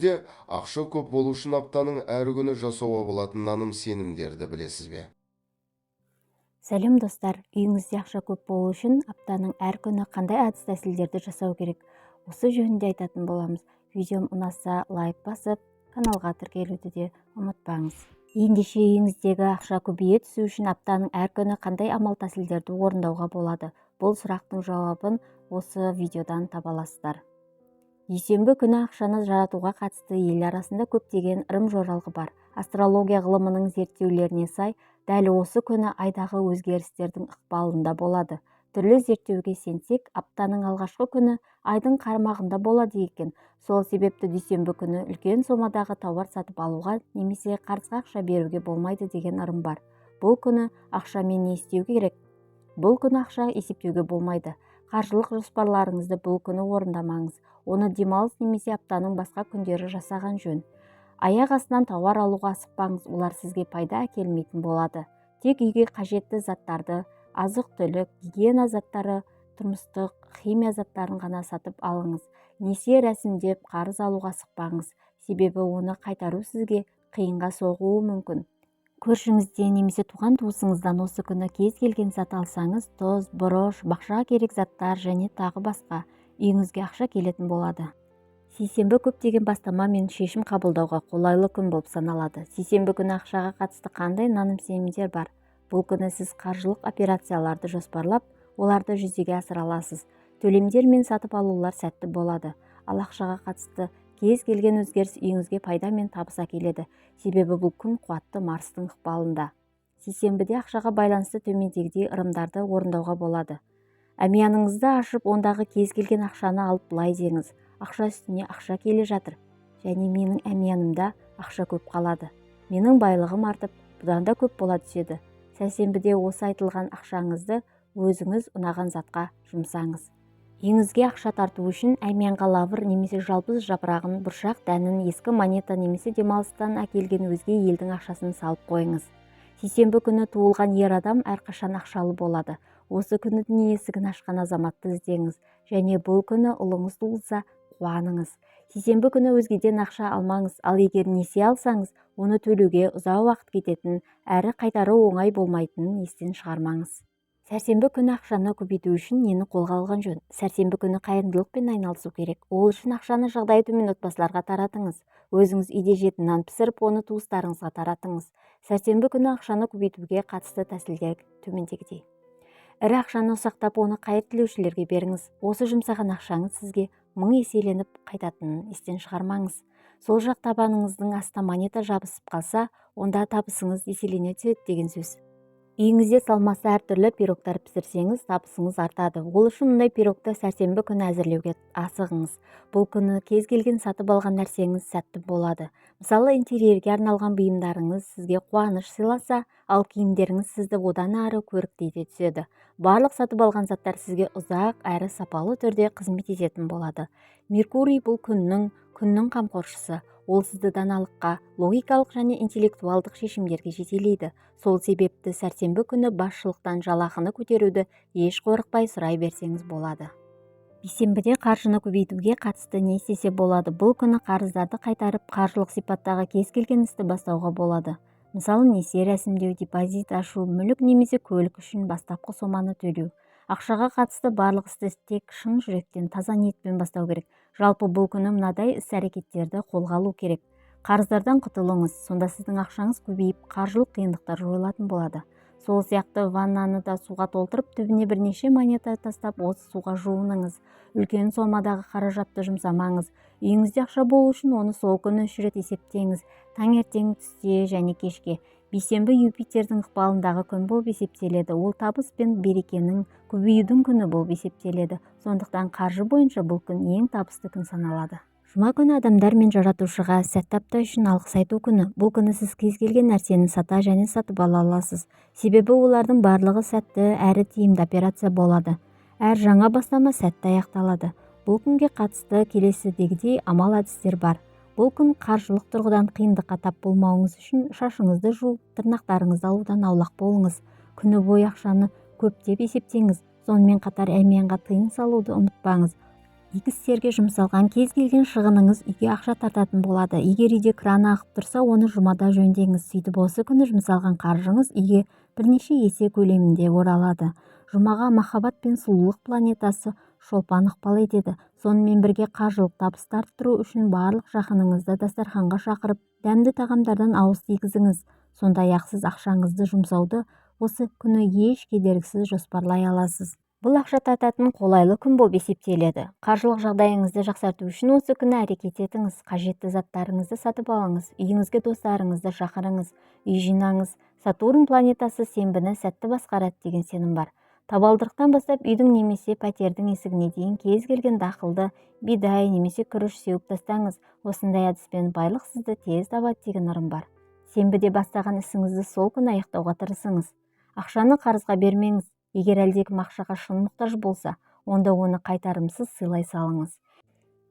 Өміріңізде ақша көп болу үшін аптаның әр күні жасауға болатын наным-сенімдерді білесіз бе? Сәлем достар, үйіңізде ақша көп болу үшін аптаның әр күні қандай әдіс-тәсілдерді жасау керек? Осы жөнінде айтатын боламыз. Видеом ұнаса лайк басып, каналға тіркелуді де ұмытпаңыз. Ендеше үйіңіздегі ақша көбейе түсу үшін аптаның әр күні қандай амал-тәсілдерді орындауға болады? Бұл сұрақтың жауабын осы видеодан таба аласыздар. Дүйсенбі күні ақшаны жаратуға қатысты ел арасында көптеген ырым-жоралғы бар. Астрология ғылымының зерттеулеріне сай, дәл осы күні айдағы өзгерістердің ықпалында болады. Түрлі зерттеуге сенсек, аптаның алғашқы күні айдың қармағында болады екен. Сол себепті дүйсенбі күні үлкен сомадағы тауар сатып алуға немесе қарызға ақша беруге болмайды деген ырым бар. Бұл күні ақшамен не істеу керек? Бұл күні ақша есептеуге болмайды. Қаржылық жоспарларыңызды бұл күні орындамаңыз. Оны демалыс немесе аптаның басқа күндері жасаған жөн. Аяқ астынан тауар алуға асықпаңыз, олар сізге пайда әкелмейтін болады. Тек үйге қажетті заттарды, азық-түлік, гигиена заттары, тұрмыстық химия заттарын ғана сатып алыңыз. Несие рәсімдеп қарыз алуға асықпаңыз, себебі оны қайтару сізге қиынға соғуы мүмкін. Көршіңізден немесе туған туысыңыздан осы күні кез келген зат алсаңыз, тоз, бұрыш, бақшаға керек заттар және тағы басқа үйіңізге ақша келетін болады. Сейсенбі көптеген бастама мен шешім қабылдауға қолайлы күн болып саналады. Сейсенбі күні ақшаға қатысты қандай наным-сенімдер бар? Бұл күні сіз қаржылық операцияларды жоспарлап, оларды жүзеге асыра аласыз. Төлемдер мен сатып алулар сәтті болады. Ал ақшаға қатысты кез келген өзгеріс үйіңізге пайда мен табыс әкеледі. Себебі бұл күн қуатты Марстың ықпалында. Сейсенбіде ақшаға байланысты төмендегідей ырымдарды орындауға болады. Әмияныңызды ашып, ондағы кез келген ақшаны алып былай деңіз: ақша үстіне ақша келе жатыр, және менің әмиянымда ақша көп қалады. Менің байлығым артып, бұдан да көп бола түседі. Сәрсенбіде осы айтылған ақшаңызды өзіңіз ұнаған затқа жұмсаңыз. Үйіңізге ақша тарту үшін әмиянға лавр немесе жалбыз жапырағын, бұршақ дәнін, ескі монета немесе демалыстан әкелген өзге елдің ақшасын салып қойыңыз. Сейсенбі күні туылған ер адам әрқашан ақшалы болады. Осы күні дүние есігін ашқан азаматты іздеңіз, және бұл күні ұлыңыз туылса, қуаныңыз. Сейсенбі күні өзгеден ақша алмаңыз, ал егер несие алсаңыз, оны төлеуге ұзақ уақыт кететінін, әрі қайтару оңай болмайтынын естен шығармаңыз. Сәрсенбі күні ақшаны көбейту үшін нені қолға алған жөн? Сәрсенбі күні қайырымдылықпен айналысу керек. Ол үшін ақшаны жағдайы төмен отбасыларға таратыңыз. Өзіңіз үйде жейтін нан пісіріп, оны туыстарыңызға таратыңыз. Сәрсенбі күні ақшаны көбейтуге қатысты тәсілдер төмендегідей. Ірі ақшаны ұсақтап, оны қайыр тілеушілерге беріңіз. Осы жұмсаған ақшаңыз сізге 1000 еселеніп қайтатынын естен шығармаңыз. Сол жақ табаныңыздың астына монета жабысып қалса, онда табысыңыз еселене түседі деген сөз. Үйіңізде салмасы әртүрлі пирогтар пісірсеңіз, табысыңыз артады. Ол үшін мұндай пирогты сәрсенбі күні әзірлеуге асығыңыз. Бұл күні кез келген сатып алған нәрсеңіз сәтті болады. Мысалы, интерьерге арналған бұйымдарыңыз сізге қуаныш сыйласа, ал киімдеріңіз сізді одан ары көріктете түседі. Барлық сатып алған заттар сізге ұзақ әрі сапалы түрде қызмет ететін болады. Меркурий бұл күннің қамқоршысы. Ол сізді даналыққа, логикалық және интеллектуалдық шешімдерге жетелейді. Сол себепті сәрсенбі күні басшылықтан жалақыны көтеруді еш қорықпай сұрай берсеңіз болады. Бейсенбіде қаржыны көбейтуге қатысты не істесе болады? Бұл күні қарыздарды қайтарып, қаржылық сипаттағы кез келген істі бастауға болады. Мысалы, несие рәсімдеу, депозит ашу, мүлік немесе көлік үшін бастапқы соманы төлеу. Ақшаға қатысты барлық істі тек шын жүректен, таза ниетпен бастау керек. Жалпы бұл күні мынадай іс-әрекеттерді қолға алу керек. Қарыздардан құтылыңыз, сонда сіздің ақшаңыз көбейіп, қаржылық қиындықтар жойылатын болады. Сол сияқты ваннаны да суға толтырып, түбіне бірнеше монета тастап, осы суға жуыныңыз. Үлкен сомадағы қаражатты жұмсамаңыз. Үйіңізде ақша болу үшін оны сол күні 3 рет есептеңіз. Таңертең, түсте және кешке. Бейсенбі Юпитердің ықпалындағы күн болып есептеледі. Ол табыс пен берекенің көбеюдің күні болып есептеледі. Сондықтан қаржы бойынша бұл күн ең табысты күн саналады. Жұма күні адамдар мен жаратушыға сәтті апта үшін алғыс айту күні. Бұл күні сіз кез келген нәрсені сата және сатып ала аласыз. Себебі олардың барлығы сәтті әрі тиімді операция болады. Әр жаңа бастама сәтті аяқталады. Бұл күнге қатысты келесідегідей амал әдістер бар. Бұл күн қаржылық тұрғыдан қиындыққа тап болмауыңыз үшін шашыңызды жуып, тырнақтарыңызды алудан аулақ болыңыз. Күні бойы ақшаны көптеп есептеңіз. Сонымен қатар әмиянға тыйым салуды ұмытпаңыз. игі істерге жұмсалған кез келген шығыныңыз үйге ақша тартатын болады. Егер үйде кран ағып тұрса, оны жұмада жөндеңіз. Сөйтіп осы күні жұмсалған қаржыңыз үйге бірнеше есе көлемінде оралады. Жұмаға махаббат пен сұлулық планетасы шолпан ықпал етеді. Сонымен бірге қаржылық табысты арттыру үшін барлық жақыныңызды дастарханға шақырып, дәмді тағамдардан ауыз тигізіңіз. Сондай-ақ сіз ақшаңызды жұмсауды осы күні еш кедергісіз жоспарлай аласыз. Бұл ақша тартатын қолайлы күн болып есептеледі. Қаржылық жағдайыңызды жақсарту үшін осы күні әрекет етіңіз. Қажетті заттарыңызды сатып алыңыз. Үйіңізге достарыңызды шақырыңыз. Үй жинаңыз. Сатурн планетасы сенбіні сәтті басқарады деген сенім бар. Табалдырықтан бастап үйдің немесе пәтердің есігіне дейін кез келген дақылды, бидай немесе күріш сеуіп тастаңыз. Осындай әдіспен байлық сізді тез табады деген ырым бар. Сенбіде бастаған ісіңізді сол күні аяқтауға тырысыңыз. Ақшаны қарызға бермеңіз. Егер әлдекім ақшаға шын мұқтаж болса, онда оны қайтарымсыз сыйлай салыңыз.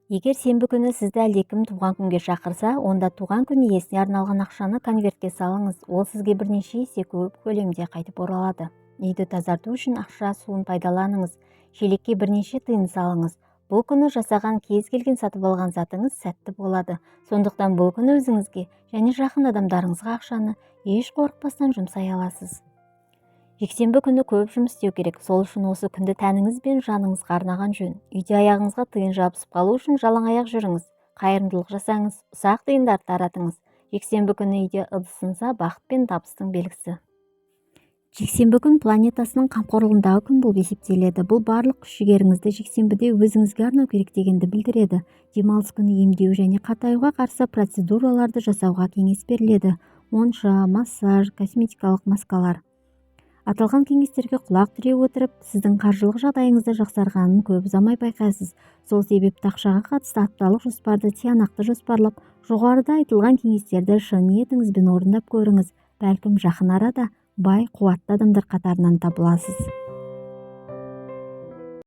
Егер сенбі күні сізді әлдекім туған күнге шақырса, онда туған күн иесіне арналған ақшаны конвертке салыңыз. Ол сізге бірнеше есе көп көлемде қайтып оралады. Үйді тазарту үшін ақша суын пайдаланыңыз. Шелекке бірнеше тиын салыңыз. Бұл күні жасаған кез келген сатып алған затыңыз сәтті болады. Сондықтан бұл күні өзіңізге және жақын адамдарыңызға ақшаны еш қорықпастан жұмсай аласыз. Жексенбі күні көп жұмыс істеу керек. Сол үшін осы күнді тәніңіз бен жаныңызға арнаған жөн. Үйде аяғыңызға тиын жабысып қалу үшін жалаң аяқ жүріңіз. Қайырымдылық жасаңыз, ұсақ тиындарды таратыңыз. Жексенбі күні үйде ыдыс сынса, бақыт пен табыстың белгісі. Жексенбі күн планетасының қамқорлығындағы күн болып есептеледі. Бұл барлық күш-жігеріңізді жексенбіде өзіңізге арнау керек дегенді білдіреді. Демалыс күні емдеу және қатаюға қарсы процедураларды жасауға кеңес беріледі. Монша, массаж, косметикалық маскалар. Аталған кеңестерге құлақ түре отырып, сіздің қаржылық жағдайыңызды жақсарғанын көп ұзамай байқайсыз. Сол себепті ақшаға қатысты апталық жоспарды тиянақты жоспарлап, жоғарыда айтылған кеңестерді шын ниетіңізбен орындап көріңіз. Бәлкім жақын арада бай, қуатты адамдар қатарынан табыласыз.